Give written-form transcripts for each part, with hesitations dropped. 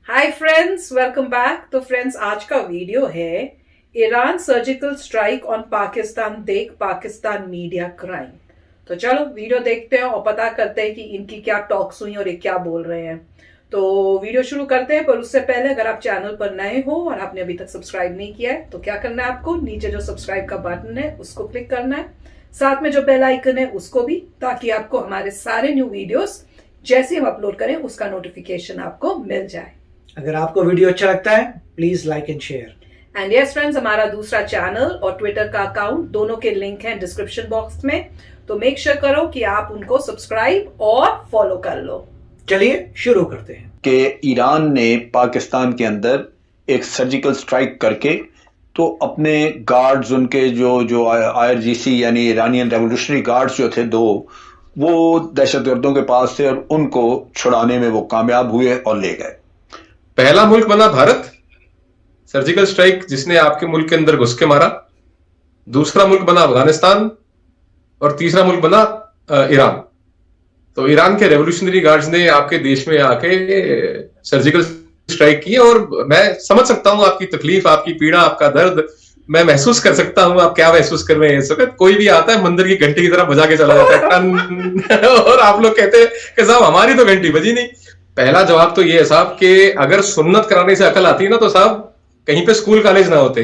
Hi friends, welcome back. तो friends, आज का वीडियो है Iran surgical strike on Pakistan, देख पाकिस्तान मीडिया क्राइम। तो चलो वीडियो देखते हैं और पता करते हैं कि इनकी क्या टॉक्स हुई और ये क्या बोल रहे हैं। तो वीडियो शुरू करते हैं, पर उससे पहले अगर आप चैनल पर नए हो और आपने अभी तक सब्सक्राइब नहीं किया है तो क्या करना है आपको, नीचे जो सब्सक्राइब का बटन है उसको क्लिक करना है, साथ में जो बेल आइकन है उसको भी, ताकि आपको हमारे सारे न्यू वीडियोस जैसे हम अपलोड करें उसका नोटिफिकेशन आपको मिल जाए। अगर आपको वीडियो अच्छा लगता है please like and share. And yes friends, हमारा दूसरा चैनल और ट्विटर का अकाउंट दोनों के लिंक हैं डिस्क्रिप्शन बॉक्स में, तो मेक श्योर करो कि आप उनको सब्सक्राइब और फॉलो कर लो। चलिए शुरू करते हैं कि ईरान ने पाकिस्तान के अंदर एक सर्जिकल स्ट्राइक करके तो अपने गार्ड्स, उनके जो आईआरजीसी यानी ईरानियन रेवोल्यूशनरी गार्ड्स जो थे दो, वो दहशतगर्दों के पास थे और उनको छुड़ाने में वो कामयाब हुए और ले गए। पहला मुल्क बना भारत, सर्जिकल स्ट्राइक जिसने आपके मुल्क के अंदर घुस के मारा। दूसरा मुल्क बना अफगानिस्तान और तीसरा मुल्क बना ईरान। तो ईरान के रेवोल्यूशनरी गार्ड्स ने आपके देश में आके सर्जिकल स्ट्राइक की और मैं समझ सकता हूं आपकी तकलीफ, आपकी पीड़ा, आपका दर्द मैं महसूस कर सकता हूं। आप क्या महसूस कर रहे हैं इस वक्त। कोई भी आता है मंदिर की घंटी की तरह बजा के चला जाता है टन और आप लोग कहते हैं कि साहब हमारी तो घंटी बजी नहीं। पहला जवाब तो ये है साहब कि अगर सुन्नत कराने से अकल आती ना तो साहब कहीं पे स्कूल कॉलेज ना होते।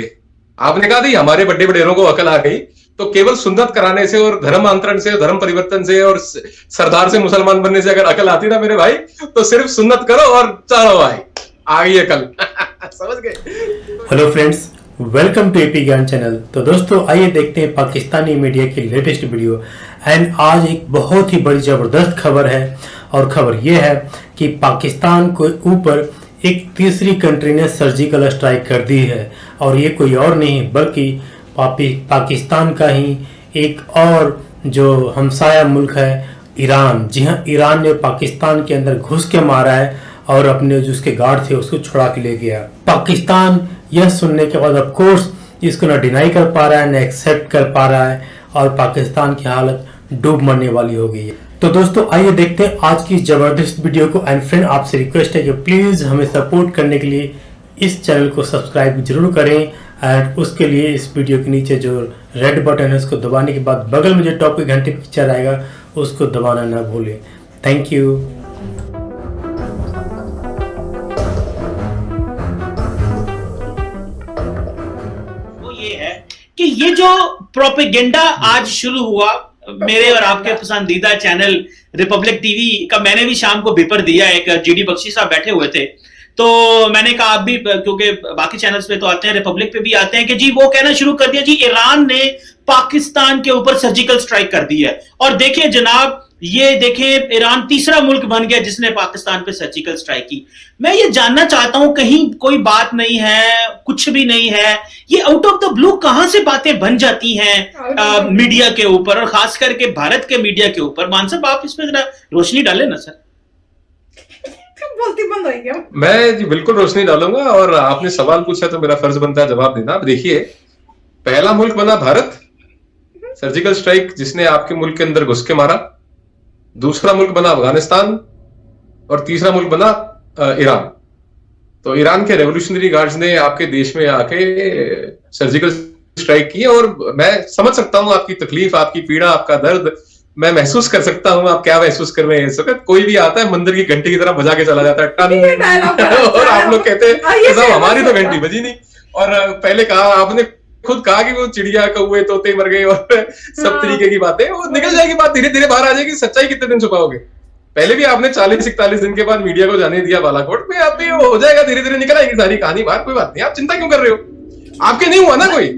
आपने कहा था हमारे बड़े बड़ेरों को अकल आ गई, तो केवल सुन्नत कराने से और धर्मांतरण से, धर्म परिवर्तन से और सरदार से मुसलमान बनने से अगर अकल आती ना मेरे भाई, तो सिर्फ सुन्नत करो और चलो भाई आ गई अकल। समझ गए। Hello friends, welcome to AP Gyan channel. तो दोस्तों आइए देखते हैं पाकिस्तानी मीडिया की लेटेस्ट वीडियो। एंड आज एक बहुत ही बड़ी जबरदस्त खबर है, और खबर यह है कि पाकिस्तान के ऊपर एक तीसरी कंट्री ने सर्जिकल स्ट्राइक कर दी है, और ये कोई और नहीं बल्कि पाकिस्तान का ही एक और जो हमसाया मुल्क है ईरान। जी हाँ, ईरान ने पाकिस्तान के अंदर घुस के मारा है और अपने जो उसके गार्ड थे उसको छुड़ा के ले गया। पाकिस्तान यह सुनने के बाद ऑफ कोर्स इसको ना डिनाई कर पा रहा है, ना एक्सेप्ट कर पा रहा है, और पाकिस्तान की हालत डूब मरने वाली हो गई है। तो दोस्तों आइए देखते हैं आज की जबरदस्त वीडियो को। एंड फ्रेंड, आपसे रिक्वेस्ट है कि प्लीज हमें सपोर्ट करने के लिए इस चैनल को सब्सक्राइब जरूर करें। एंड उसके लिए इस वीडियो के नीचे जो रेड बटन है उसको दबाने के बाद बगल में जो टॉप की घंटी पिक्चर आएगा उसको दबाना ना भूलें। Thank you. कि ये जो प्रोपेगेंडा आज शुरू हुआ मेरे और आपके पसंदीदा चैनल रिपब्लिक टीवी का, मैंने भी शाम को पेपर दिया, एक जीडी बख्शी साहब बैठे हुए थे, तो मैंने कहा आप भी, क्योंकि बाकी चैनल्स पे तो आते हैं, रिपब्लिक पे भी आते हैं, कि जी वो कहना शुरू कर दिया जी ईरान ने पाकिस्तान के ऊपर सर्जिकल स्ट्राइक कर दी है। और देखिए जनाब, ये देखें ईरान तीसरा मुल्क बन गया जिसने पाकिस्तान पे सर्जिकल स्ट्राइक की। मैं ये जानना चाहता हूं, कहीं कोई बात नहीं है, कुछ भी नहीं है, ये आउट ऑफ द ब्लू कहां से बातें बन जाती हैं मीडिया के ऊपर, और खास करके भारत के मीडिया के ऊपर। मान साहब आप इसमें जरा रोशनी डालें ना सर। बोलती बंद हो गया। मैं जी बिल्कुल रोशनी डालूंगा, और आपने सवाल पूछा तो मेरा फर्ज बनता है जवाब देना। अब देखिए, पहला मुल्क बना भारत, सर्जिकल स्ट्राइक जिसने आपके मुल्क के अंदर घुस के मारा। दूसरा मुल्क बना अफगानिस्तान और तीसरा मुल्क बना ईरान। तो ईरान के रेवोल्यूशनरी गार्ड्स ने आपके देश में आके सर्जिकल स्ट्राइक की और मैं समझ सकता हूं आपकी तकलीफ, आपकी पीड़ा, आपका दर्द मैं महसूस कर सकता हूं। आप क्या महसूस कर रहे हैं इस वक्त। कोई भी आता है मंदिर की घंटी की तरह बजा के चला जाता है टन और आप लोग कहते हैं साहब हमारी तो घंटी बजी नहीं। और पहले कहा, आपने खुद कहा कि वो चिड़िया, कौवे, तोते मर गए और सब तरीके की बातें, वो निकल जाएगी, बात धीरे धीरे बाहर आ जाएगी। सच्चाई कितने दिन छुपाओगे। पहले भी आपने 40-41 दिन के बाद मीडिया को जाने दिया बालाकोट में, अब भी हो जाएगा, धीरे धीरे निकल आएगी सारी कहानी बाहर। कोई बात नहीं, आप चिंता क्यों कर रहे हो। आपके नहीं हुआ ना, कोई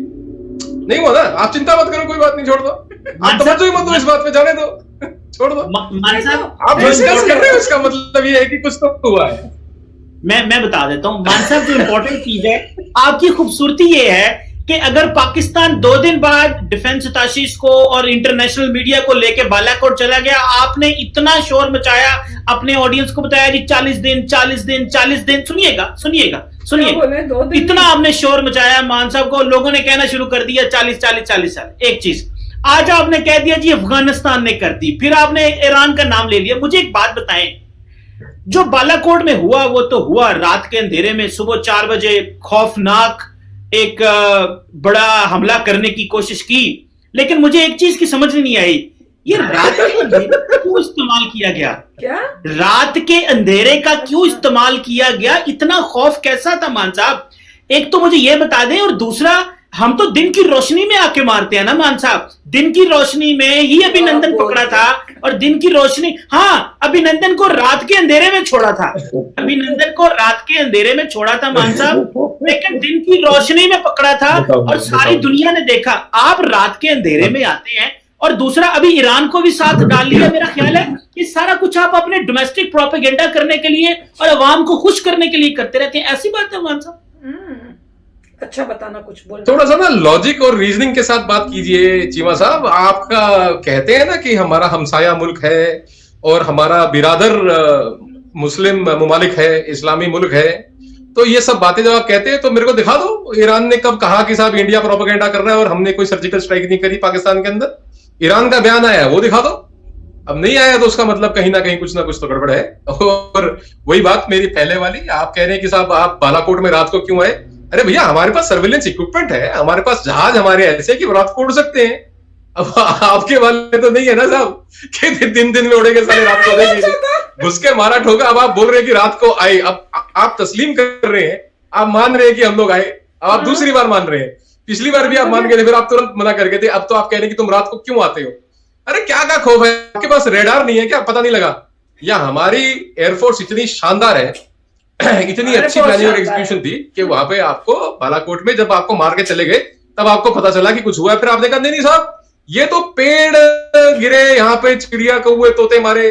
नहीं हुआ ना, आप चिंता मत करो, कोई बात नहीं, छोड़ दो। आप तवज्जो ही मत दो इस बात पे, जाने दो, छोड़ दो। आप डिस्कस कर रहे हो, इसका मतलब ये है कि कुछ तो हुआ है। मैं बता देता हूं मान साहब, जो इंपॉर्टेंट चीज है आपकी खूबसूरती ये है कि अगर पाकिस्तान 2 दिन बाद डिफेंस अताशीज को और इंटरनेशनल मीडिया को लेके बालाकोट चला गया, आपने इतना शोर मचाया, अपने ऑडियंस को बताया जी 40 दिन 40 दिन 40 दिन। सुनिएगा, इतना आपने शोर मचाया मान साहब को, लोगों ने कहना शुरू कर दिया 40 साल। एक चीज आज आपने कह दिया जी अफगानिस्तान ने कर दी, फिर आपने ईरान का नाम ले लिया। मुझे एक बात बताएं, जो बालाकोट में हुआ वो तो हुआ, रात के अंधेरे में सुबह 4 बजे खौफनाक एक बड़ा हमला करने की कोशिश की, लेकिन मुझे एक चीज की समझ नहीं आई, ये रात के अंधेरे का क्यों इस्तेमाल किया गया? क्या रात के अंधेरे का क्यों इस्तेमाल किया गया? इतना खौफ कैसा था मान साहब? एक तो मुझे ये बता दें, और दूसरा, हम तो दिन की रोशनी में आके मारते हैं ना मान साहब, दिन की रोशनी में ही अभिनंदन पकड़ा था, और दिन की रोशनी, हाँ, अभिनंदन को रात के अंधेरे में छोड़ा था, अभिनंदन को रात के अंधेरे में छोड़ा था मान साहब, लेकिन दिन की रोशनी में पकड़ा था और सारी दुनिया ने देखा। आप रात के अंधेरे में आते हैं, और दूसरा अभी ईरान को भी साथ डाल लिया। मेरा ख्याल है कि सारा कुछ आप अपने डोमेस्टिक प्रोपेगेंडा करने के लिए और अवाम को खुश करने के लिए करते रहते हैं, ऐसी बात है मान साहब? अच्छा बताना, कुछ बोल। थोड़ा सा ना लॉजिक और रीजनिंग के साथ बात कीजिए चीमा साहब। आपका कहते हैं ना कि हमारा हमसाया मुल्क है और हमारा बिरादर मुस्लिम ममालिक है, इस्लामी मुल्क है, तो ये सब बातें जब आप कहते हैं तो मेरे को दिखा दो, ईरान ने कब कहा कि साहब इंडिया प्रोपेगेंडा कर रहा है और हमने कोई सर्जिकल स्ट्राइक नहीं करी पाकिस्तान के अंदर? ईरान का बयान आया है, वो दिखा दो। अब नहीं आया तो उसका मतलब कहीं ना कुछ तो गड़बड़ है। और वही बात मेरी पहले वाली, आप कह रहे हैं कि साहब आप बालाकोट में रात को क्यों आए? अरे भैया, हमारे पास सर्विलेंस इक्विपमेंट है, हमारे पास जहाज हमारे ऐसे कि रात को उड़ सकते हैं। अब आपके वाले तो नहीं है ना साहब कि दिन में उड़ेंगे सारे, रात को उड़ेंगे, घुस के मारा ठोका। अब आप बोल रहे हैं कि रात को आए, अब आप तस्लीम कर रहे हैं, आप मान रहे हैं कि हम लोग आए, अब आप दूसरी बार मान रहे हैं। पिछली बार भी आप मान गए थे, फिर आप तुरंत मना कर गए थे, अब तो आप कह रहे हैं कि तुम रात को क्यों आते हो? अरे क्या खौफ है? आपके पास रेडार नहीं है क्या? पता नहीं लगा? या हमारी एयरफोर्स इतनी शानदार है, इतनी अच्छी प्लानिंग और एग्जीक्यूशन थी कि वहां पे आपको बालाकोट में जब आपको मार के चले गए तब आपको पता चला कि कुछ हुआ है। फिर आपने कहा नहीं साहब, ये तो पेड़ गिरे, यहाँ पे चिड़िया कौए तोते मारे,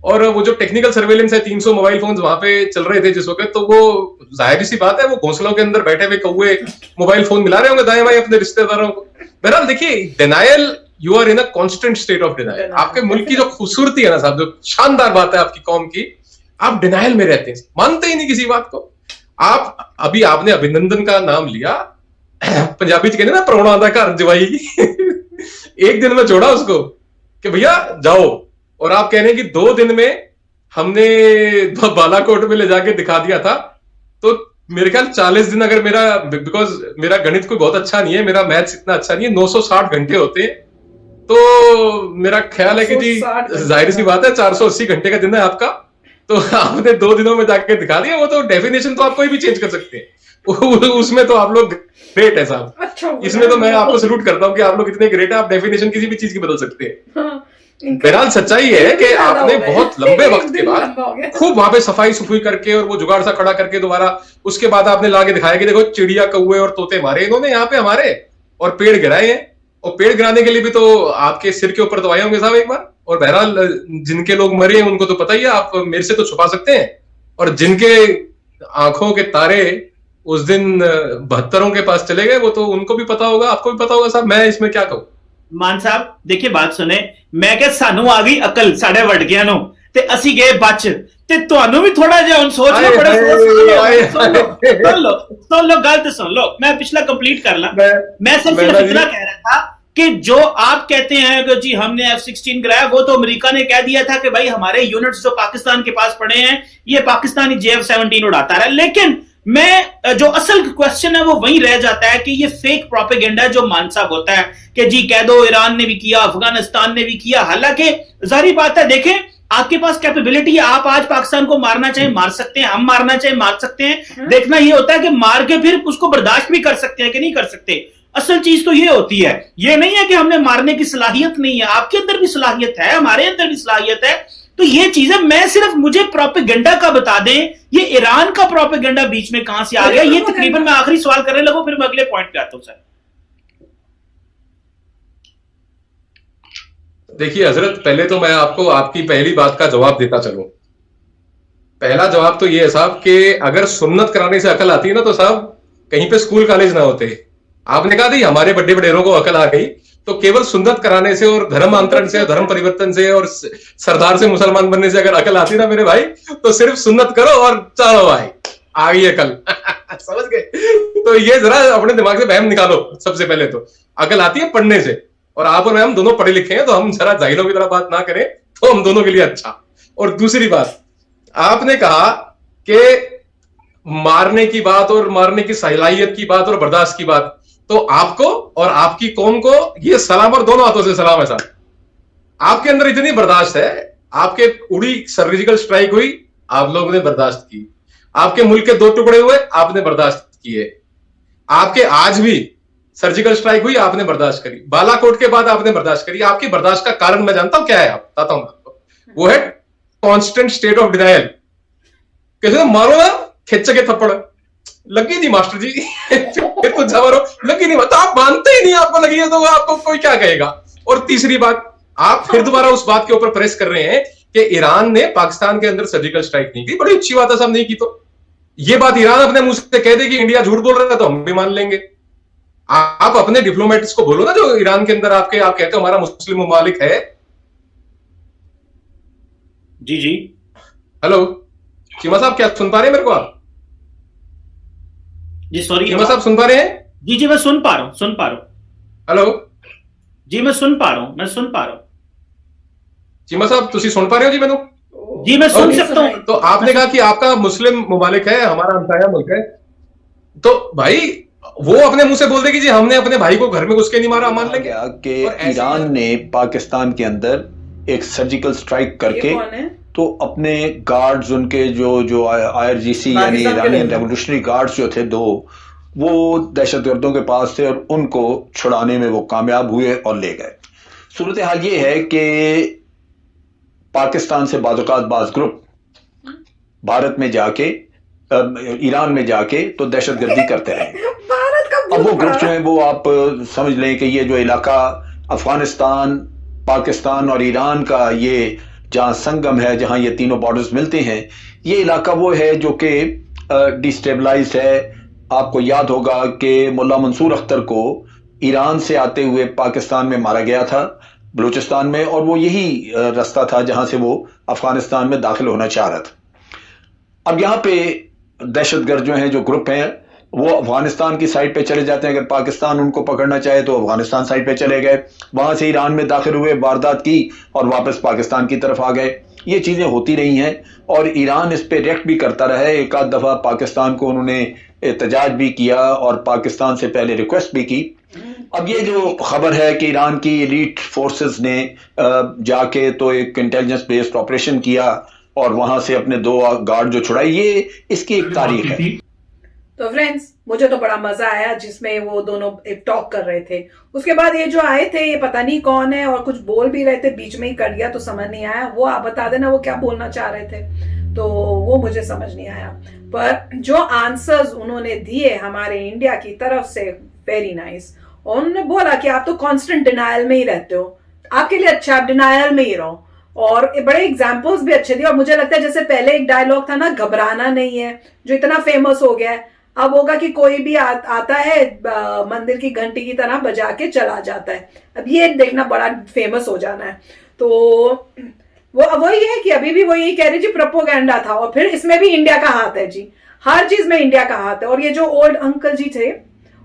और वो जो टेक्निकल सर्वेलेंस है 300 मोबाइल फोन वहां पे चल रहे थे जिस वक्त, तो वो जाहिर सी बात है वो घोंसलों के अंदर बैठे हुए कौए मोबाइल फोन मिला रहे होंगे दाएं बाएं अपने रिश्तेदारों को। बहरहाल देखिए, denial, you are in a constant state of denial. आपके मुल्क की जो खूबसूरती है ना साहब, जो शानदार बात है आपकी कौम की, आप डिनायल में रहते हैं, मानते ही नहीं किसी बात को। आप अभी आपने अभिनंदन का नाम लिया, पंजाबी कहते ना प्रोणा दा घर जवाई एक दिन में छोड़ा उसको कि भैया जाओ, और आप कह रहे हैं कि 2 दिन में हमने बालाकोट में ले जाके दिखा दिया था। तो मेरे ख्याल 40 दिन, अगर मेरा, बिकॉज मेरा गणित कोई बहुत अच्छा नहीं है, मेरा मैथ्स इतना अच्छा नहीं है, 960 घंटे होते हैं, तो मेरा ख्याल है कि जी जाहिर सी बात है 480 घंटे का दिन है आपका, तो आपने 2 दिनों में जाके दिखा दिया। वो तो डेफिनेशन तो आप कोई भी चेंज कर सकते हैं, उसमें तो आप लोग ग्रेट है साहब। अच्छा, इसमें तो मैं आपको सल्यूट करता हूँ कि आप लोग इतने ग्रेट है, आप डेफिनेशन किसी भी चीज की बदल सकते हैं। हाँ, बहरहाल सच्चाई है कि आपने बहुत लंबे वक्त के बाद खूब वहां पे सफाई सुफाई करके और वो जुगाड़ सा खड़ा करके दोबारा उसके बाद आपने लाके दिखाया कि देखो चिड़िया कौए और तोते मारे इन्होंने यहाँ पे हमारे, और पेड़ गिराए हैं, और पेड़ गिराने के लिए भी तो आपके सिर के ऊपर तो आए होंगे साहब एक बार। और बहरहाल जिनके लोग मरे हैं उनको तो पता ही है, आप मेरे से तो छुपा सकते हैं, और जिनके आंखों के तारे उस दिन 72 के पास चले गए वो तो उनको भी पता होगा, आपको भी पता होगा साहब। मैं इसमें क्या कहूं? मान साहब देखिए, बात सुने, मैं क्या सानू आ गई अकल साढ़े वड़ गया नो ते असी गए बच, ते ਤੁਹਾਨੂੰ भी थोड़ा ਜਿਹਾ ਹੁਣ सोच लो, बड़ा सुन लो गल तो सुन लो, मैं पिछला कंप्लीट कर ला। मैं सिर्फ इतना कह रहा था कि जो आप कहते हैं कि जी हमने F-16 गिराया, वो तो अमेरिका ने कह दिया था कि भाई हमारे यूनिट्स जो पाकिस्तान के पास पड़े हैं ये पाकिस्तानी JF-17 उड़ाता रहा। लेकिन मैं जो असल क्वेश्चन है वो वहीं रह जाता है कि ये फेक प्रोपेगेंडा जो मान साहब होता है कि जी कह दो ईरान ने भी किया, अफगानिस्तान ने भी किया, हालांकि जाहिर बात है, देखें आपके पास कैपेबिलिटी है, आप आज पाकिस्तान को मारना चाहे मार सकते हैं, हम मारना चाहे मार सकते हैं। देखना ये होता है कि मार के फिर उसको बर्दाश्त भी कर सकते हैं कि नहीं कर सकते। असल चीज तो ये होती है, ये नहीं है कि हमने मारने की सलाहियत नहीं है, आपके अंदर भी सलाहियत है, हमारे अंदर भी सलाहियत है। तो ये चीजें मैं सिर्फ मुझे प्रोपेगेंडा का बता दें, ये ईरान का प्रोपेगेंडा बीच में कहां से आ गया, ये तकरीबन मैं आखिरी सवाल करने लगूं, फिर मैं अगले पॉइंट पे आता हूं सर। देखिए हजरत, पहले तो मैं आपको आपकी पहली बात का जवाब देता चलूं। पहला जवाब तो ये है साहब कि अगर सुन्नत कराने से अकल आती है ना तो साहब कहीं पे स्कूल कॉलेज ना होते। आपने कहा थी हमारे बड़े बड़ेरों को अकल आ गई, तो केवल सुन्नत कराने से और धर्मांतरण से, धर्म परिवर्तन से और सरदार से मुसलमान बनने से अगर अकल आती ना मेरे भाई, तो सिर्फ सुन्नत करो और चलो भाई आ गई अकल समझ गए? तो ये जरा अपने दिमाग से वहम निकालो। सबसे पहले तो अकल आती है पढ़ने से, और आप और मैं हम दोनों पढ़े लिखे हैं, तो हम जरा जाहिलों की तरह बात ना करें तो हम दोनों के लिए अच्छा। और दूसरी बात आपने कहा कि मारने की बात और मारने की सलाहियत की बात और बर्दाश्त की बात, तो आपको और आपकी कौम को ये सलाम और दोनों हाथों से सलाम है साहब। आपके अंदर इतनी बर्दाश्त है, आपके उड़ी सर्जिकल स्ट्राइक हुई, आप लोगों ने बर्दाश्त की। आपके मुल्क के 2 टुकड़े हुए, आपने बर्दाश्त किए। आपके आज भी सर्जिकल स्ट्राइक हुई, आपने बर्दाश्त करी। बालाकोट के बाद आपने बर्दाश्त करी। आपकी बर्दाश्त का कारण मैं जानता हूं क्या है, आप बताता हूं आपको। वो है कांस्टेंट स्टेट ऑफ डिनायल। कैसे मारो ना खिंच के थप्पड़, लगी नहीं मास्टर जी फिर कुछ जबरो लगी नहीं, तो आप मानते ही नहीं, आपको लगी है तो आपको कोई क्या कहेगा। और तीसरी बात, आप फिर दोबारा उस बात के ऊपर प्रेस कर रहे हैं कि ईरान ने पाकिस्तान के अंदर सर्जिकल स्ट्राइक नहीं की। बड़ी अच्छी बात है साहब, नहीं की तो ये बात ईरान अपने मुंह से कह दे कि इंडिया झूठ बोल रहा है तो हम भी मान लेंगे। आप अपने डिप्लोमेट्स को बोलो ना जो ईरान के अंदर आप कहते हो हमारा मुस्लिम ममालिक है। जी जी, हेलो चीमा साहब, क्या सुन पा रहे हैं मेरे को आप? जी सॉरी चीमा साहब सुन पा रहे हैं? जी जी, मैं सुन पा रहा हूं। हेलो जी, मैं सुन पा रहा हूं। चीमा साहब तुसी सुन पा रहे हो जी? मैंने जी मैं सुन ओके। सकता हूं। तो आपने कहा कि आपका मुस्लिम ममालिक है, हमारा हमसाया मुल्क है, तो भाई वो अपने मुंह से बोल दे कि जी हमने अपने भाई को घर में घुस के नहीं मारा, मान लेंगे। कि और ऐसे ईरान ने पाकिस्तान के अंदर एक सर्जिकल स्ट्राइक करके ये कौन है? तो अपने गार्ड्स, उनके जो आईआरजीसी यानी पाकिस्तान के ईरानियन लोग। रेवोल्यूशनरी गार्ड्स जो थे 2, वो दहशतगर्दों के पास थे और उनको छुड़ाने में वो कामयाब हुए और ले गए। सूरत हाल ये है कि पाकिस्तान से बाज़-औक़ात बाज़ ग्रुप भारत में जाके ईरान में जाके तो दहशतगर्दी करते रहे। भारत का अब वो भूत ग्रुप जो पड़ा। है वो आप समझ लें कि ये जो इलाका अफगानिस्तान, पाकिस्तान और ईरान का ये जहां संगम है, जहां ये तीनों बॉर्डर्स मिलते हैं, ये इलाका वो है जो कि डिस्टेबलाइज है। आपको याद होगा कि मुल्ला मंसूर अख्तर को ईरान से आते हुए पाकिस्तान में मारा गया था, बलूचिस्तान में, और वो यही रास्ता था जहां से वो अफगानिस्तान में दाखिल होना चाह रहा था। अब यहाँ पे दहशतगर्द जो हैं, जो ग्रुप हैं, वो अफगानिस्तान की साइड पे चले जाते हैं। अगर पाकिस्तान उनको पकड़ना चाहे तो अफगानिस्तान साइड पे चले गए, वहां से ईरान में दाखिल हुए, वारदात की और वापस पाकिस्तान की तरफ आ गए। ये चीजें होती रही हैं और ईरान इस पे रिएक्ट भी करता रहा है। एक आध दफा पाकिस्तान को उन्होंने एहतजाज भी किया और पाकिस्तान से पहले रिक्वेस्ट भी की। अब ये जो खबर है कि ईरान की एलीट फोर्सेस ने जाके तो एक इंटेलिजेंस बेस्ड ऑपरेशन किया और वहां से अपने 2 गार्ड जो छुड़ाई, ये इसकी एक तारीख है। तो फ्रेंड्स, मुझे तो बड़ा मजा आया जिसमें वो दोनों एक टॉक कर रहे थे। उसके बाद ये जो आए थे, ये पता नहीं कौन है और कुछ बोल भी रहे थे, बीच में ही कट गया तो समझ नहीं आया। वो आप बता देना वो क्या बोलना चाह रहे थे, तो वो मुझे समझ नहीं आया। पर जो आंसर्स उन्होंने दिए हमारे इंडिया की तरफ से, वेरी नाइस। और उन्होंने बोला कि आप तो कांस्टेंट डिनायल में ही रहते हो, आपके लिए अच्छा, आप डिनायल में ही रहो। और बड़े एग्जाम्पल्स भी अच्छे दिए। और मुझे लगता है जैसे पहले एक डायलॉग था ना, घबराना नहीं है, जो इतना फेमस हो गया है, अब होगा कि कोई भी आता है मंदिर की घंटी की तरह बजा के चला जाता है। अब ये देखना बड़ा फेमस हो जाना है। तो वो वही है कि अभी भी वो यही कह रही जी प्रोपोगेंडा था, और फिर इसमें भी इंडिया का हाथ है जी, हर चीज में इंडिया का हाथ है। और ये जो ओल्ड अंकल जी थे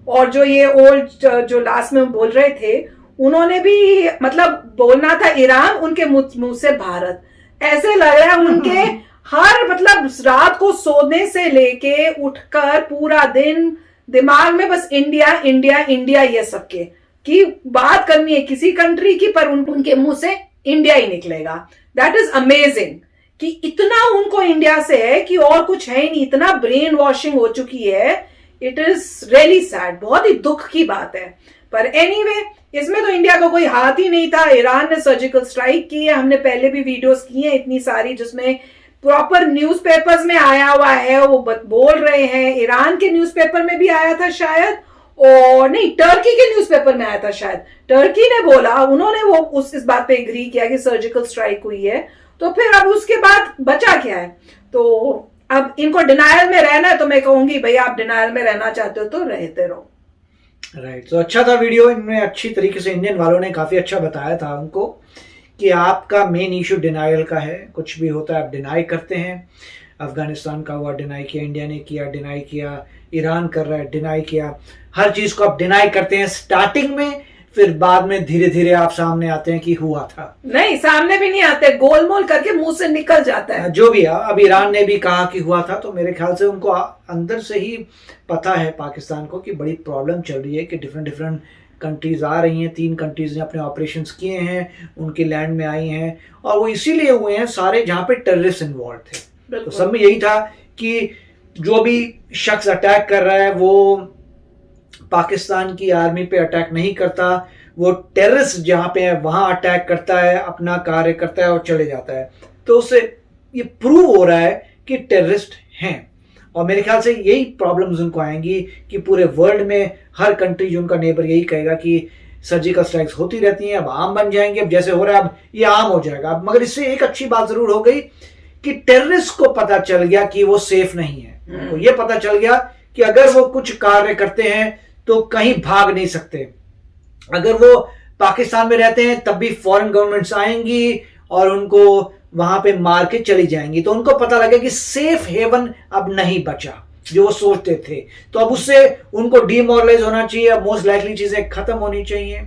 और जो ये ओल्ड जो लास्ट में बोल रहे थे, उन्होंने भी मतलब बोलना था ईरान, उनके मुंह से भारत। ऐसे लग रहा है उनके हर मतलब रात को सोने से लेके उठकर पूरा दिन दिमाग में बस इंडिया इंडिया इंडिया, ये सबके की बात करनी है किसी कंट्री की, पर उनके मुंह से इंडिया ही निकलेगा। दैट इज अमेजिंग कि इतना उनको इंडिया से है कि और कुछ है ही नहीं, इतना ब्रेन वॉशिंग हो चुकी है। इट इज रियली सैड, बहुत ही दुख की बात है। पर एनीवे, इसमें तो इंडिया का कोई हाथ ही नहीं था। ईरान ने सर्जिकल स्ट्राइक की है, हमने पहले भी वीडियोस की हैं इतनी सारी, जिसमें प्रॉपर न्यूज़पेपर्स में आया हुआ है, वो बोल रहे हैं। ईरान के न्यूज़पेपर में भी आया था शायद, और नहीं, टर्की के न्यूज़पेपर में आया था शायद। टर्की ने बोला, उन्होंने वो इस बात पे एग्री किया कि सर्जिकल स्ट्राइक हुई है। तो फिर अब उसके बाद बचा क्या है? तो अब इनको डिनायल में रहना है, तो मैं कहूंगी भाई आप डिनायल में रहना चाहते हो तो रहते रहो। राइट, तो अच्छा था वीडियो। इनमें अच्छी तरीके से इंडियन वालों ने काफी अच्छा बताया था उनको कि आपका मेन इशू डिनायल का है। कुछ भी होता है आप डिनाई करते हैं। अफगानिस्तान का हुआ, डिनाई किया, इंडिया ने किया, डिनाई किया, ईरान कर रहा है, डिनाई किया। हर चीज को आप डिनाई करते हैं स्टार्टिंग में, फिर बाद में धीरे धीरे आप सामने आते हैं कि हुआ था। नहीं, सामने भी नहीं आते, गोलमोल करके मुंह से निकल जाता है। जो भी है, अब ईरान ने भी कहा कि हुआ था, तो मेरे ख्याल से उनको अंदर से ही पता है पाकिस्तान को कि बड़ी प्रॉब्लम चल रही है, कि डिफरेंट कंट्रीज आ रही हैं। 3 कंट्रीज ने अपने ऑपरेशंस किए हैं, उनके लैंड में आई हैं, और वो इसीलिए हुए हैं सारे जहां पे टेररिस्ट इन्वॉल्व थे। तो सब में यही था कि जो भी शख्स अटैक कर रहा है वो पाकिस्तान की आर्मी पे अटैक नहीं करता, वो टेररिस्ट जहां पे है वहां अटैक करता है, अपना कार्य करता है और चले जाता है। तो उससे ये प्रूव हो रहा है कि टेररिस्ट हैं, और मेरे ख्याल से यही प्रॉब्लम्स उनको आएंगी कि पूरे वर्ल्ड में हर कंट्री जो उनका नेबर यही कहेगा कि सर्जिकल स्ट्राइक्स होती रहती हैं, अब आम बन जाएंगे, अब जैसे हो रहा है अब ये आम हो जाएगा। मगर इससे एक अच्छी बात जरूर हो गई कि टेररिस्ट को पता चल गया कि वो सेफ नहीं है। उनको ये पता चल गया कि अगर वो कुछ कार्य करते हैं तो कहीं भाग नहीं सकते। अगर वो पाकिस्तान में रहते हैं तब भी फॉरेन गवर्नमेंट्स आएंगी और उनको वहां पे मार के चली जाएंगी। तो उनको पता लगे कि सेफ हेवन अब नहीं बचा जो वो सोचते थे। तो अब उससे उनको डीमोरलाइज होना चाहिए, अब मोस्ट लाइकली चीजें खत्म होनी चाहिए,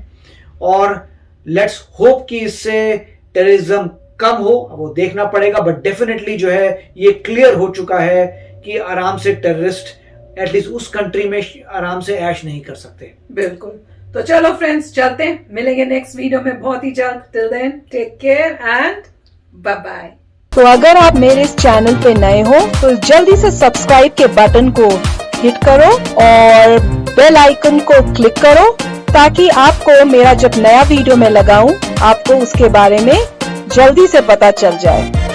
और लेट्स होप कि इससे टेररिज्म कम हो। अब वो देखना पड़ेगा, बट डेफिनेटली जो है ये क्लियर हो चुका है कि आराम से टेररिस्ट एटलीस्ट उस कंट्री में आराम से ऐश नहीं कर सकते। बिल्कुल। तो चलो फ्रेंड्स, चलते हैं, मिलेंगे नेक्स्ट वीडियो में बहुत ही जल्द। Till then take care and bye bye. तो अगर आप मेरे इस चैनल पे नए हो तो जल्दी से सब्सक्राइब के बटन को हिट करो और बेल आइकन को क्लिक करो, ताकि आपको मेरा जब नया वीडियो मैं लगाऊं आपको उसके बारे में जल्दी से पता चल जाए।